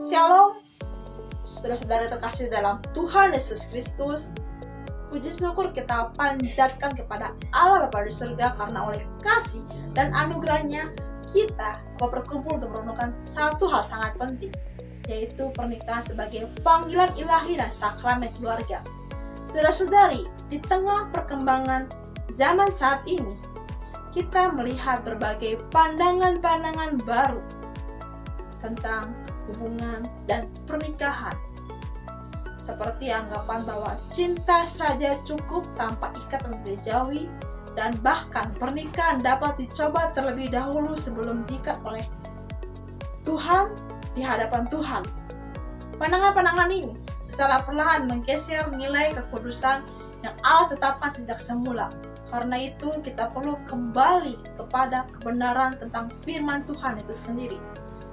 Shalom, saudara-saudara terkasih dalam Tuhan Yesus Kristus. Puji syukur kita panjatkan kepada Allah Bapa di surga karena oleh kasih dan anugerahnya kita berkumpul untuk merenungkan satu hal sangat penting, yaitu pernikahan sebagai panggilan ilahi dan sakramen keluarga. Saudara-saudari, di tengah perkembangan zaman saat ini, kita melihat berbagai pandangan-pandangan baru tentang hubungan dan pernikahan, seperti anggapan bahwa cinta saja cukup tanpa ikatan duniawi, dan bahkan pernikahan dapat dicoba terlebih dahulu sebelum diikat oleh Tuhan di hadapan Tuhan. Pandangan-pandangan ini secara perlahan menggeser nilai kekudusan yang Allah tetapkan sejak semula. Karena itu kita perlu kembali kepada kebenaran tentang firman Tuhan itu sendiri.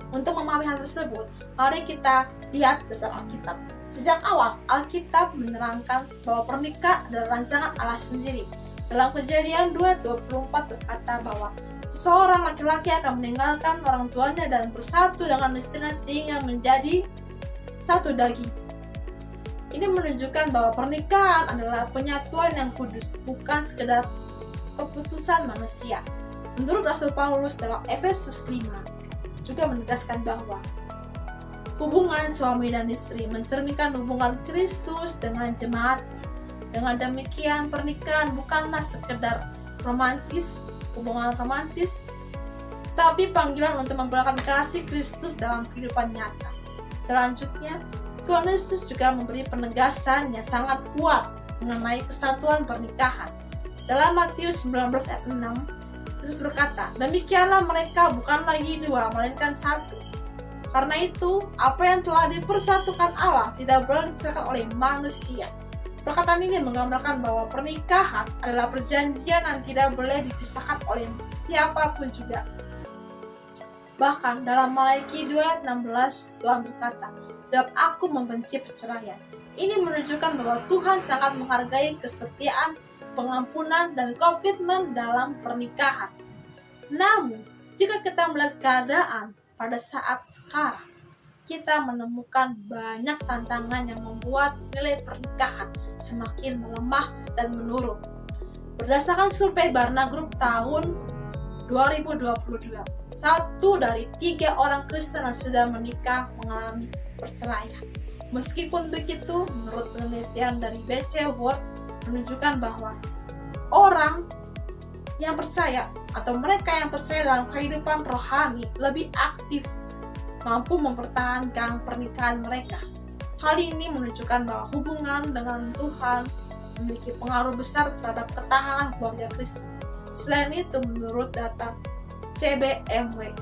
Untuk memahami hal tersebut, mari kita lihat dasar Alkitab. Sejak awal, Alkitab menerangkan bahwa pernikahan adalah rancangan Allah sendiri. Dalam Kejadian 2:24 berkata bahwa seseorang laki-laki akan meninggalkan orang tuanya dan bersatu dengan istrinya sehingga menjadi satu daging. Ini menunjukkan bahwa pernikahan adalah penyatuan yang kudus, bukan sekedar keputusan manusia. Menurut Rasul Paulus dalam Efesus 5, juga menegaskan bahwa hubungan suami dan istri mencerminkan hubungan Kristus dengan jemaat. Dengan demikian, pernikahan bukanlah sekedar hubungan romantis, tapi panggilan untuk memperlihatkan kasih Kristus dalam kehidupan nyata. Selanjutnya, Tuhan Yesus juga memberi penegasan yang sangat kuat mengenai kesatuan pernikahan. Dalam Matius 19 ayat 6, Yesus berkata, "Demikianlah mereka bukan lagi dua, melainkan satu. Karena itu, apa yang telah dipersatukan Allah tidak boleh dipisahkan oleh manusia." Perkataan ini menggambarkan bahwa pernikahan adalah perjanjian yang tidak boleh dipisahkan oleh siapapun juga. Bahkan dalam Maliaki 2:16 Tuhan berkata, "Sebab aku membenci perceraian." Ini menunjukkan bahwa Tuhan sangat menghargai kesetiaan, pengampunan, dan komitmen dalam pernikahan. Namun, jika kita melihat keadaan pada saat sekarang, kita menemukan banyak tantangan yang membuat nilai pernikahan semakin melemah dan menurun. Berdasarkan survei Barna Group tahun 2022, 1 dari 3 orang Kristen yang sudah menikah mengalami perceraian. Meskipun begitu, menurut penelitian dari BC World menunjukkan bahwa orang yang percaya atau mereka yang percaya dalam kehidupan rohani lebih aktif, mampu mempertahankan pernikahan mereka. Hal ini menunjukkan bahwa hubungan dengan Tuhan memiliki pengaruh besar terhadap ketahanan keluarga Kristen. Selain itu, menurut data CBMW,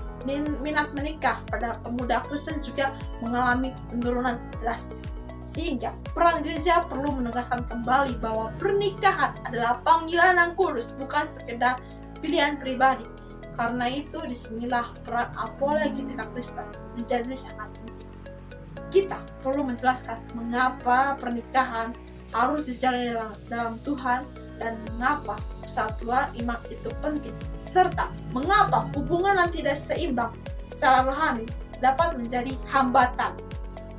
minat menikah pada pemuda Kristen juga mengalami penurunan drastis. Sehingga peran gereja perlu menegaskan kembali bahwa pernikahan adalah panggilan yang kudus, bukan sekedar pilihan pribadi. Karena itu, disinilah peran apologetika Kristen menjadi sangat penting. Kita perlu menjelaskan mengapa pernikahan harus dijalani dalam Tuhan dan mengapa kesatuan iman itu penting, serta mengapa hubungan yang tidak seimbang secara rohani dapat menjadi hambatan.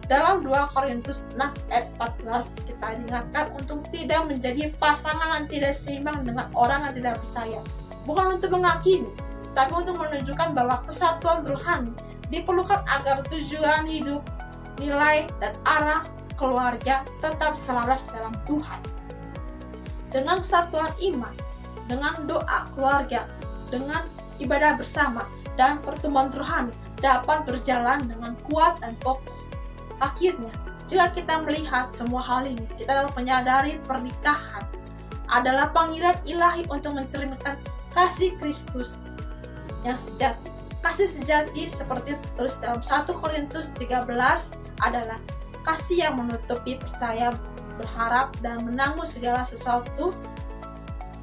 Dalam 2 Korintus 6 ayat 14 kita diingatkan untuk tidak menjadi pasangan yang tidak seimbang dengan orang yang tidak percaya. Bukan untuk menghakimi, tapi untuk menunjukkan bahwa kesatuan rohani diperlukan agar tujuan hidup, nilai, dan arah keluarga tetap selaras dalam Tuhan. Dengan kesatuan iman, dengan doa keluarga, dengan ibadah bersama, dan pertemuan rohani dapat berjalan dengan kuat dan kokoh. Akhirnya, jika kita melihat semua hal ini, kita dapat menyadari pernikahan adalah panggilan ilahi untuk mencerminkan kasih Kristus yang sejati. Kasih sejati seperti tertulis dalam 1 Korintus 13 adalah kasih yang menutupi percaya, berharap, dan menanggung segala sesuatu.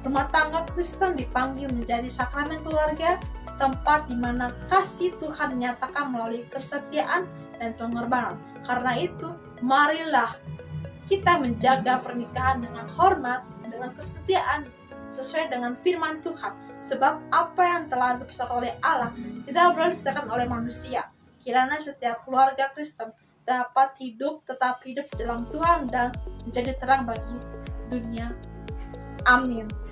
Rumah tangga Kristen dipanggil menjadi sakramen keluarga, tempat di mana kasih Tuhan dinyatakan melalui kesetiaan dan pengorbanan. Karena itu, marilah kita menjaga pernikahan dengan hormat, dengan kesetiaan, sesuai dengan firman Tuhan. Sebab apa yang telah dipersatukan oleh Allah tidak boleh disediakan oleh manusia. kiranya setiap keluarga Kristen dapat tetap hidup dalam Tuhan dan menjadi terang bagi dunia. Amin.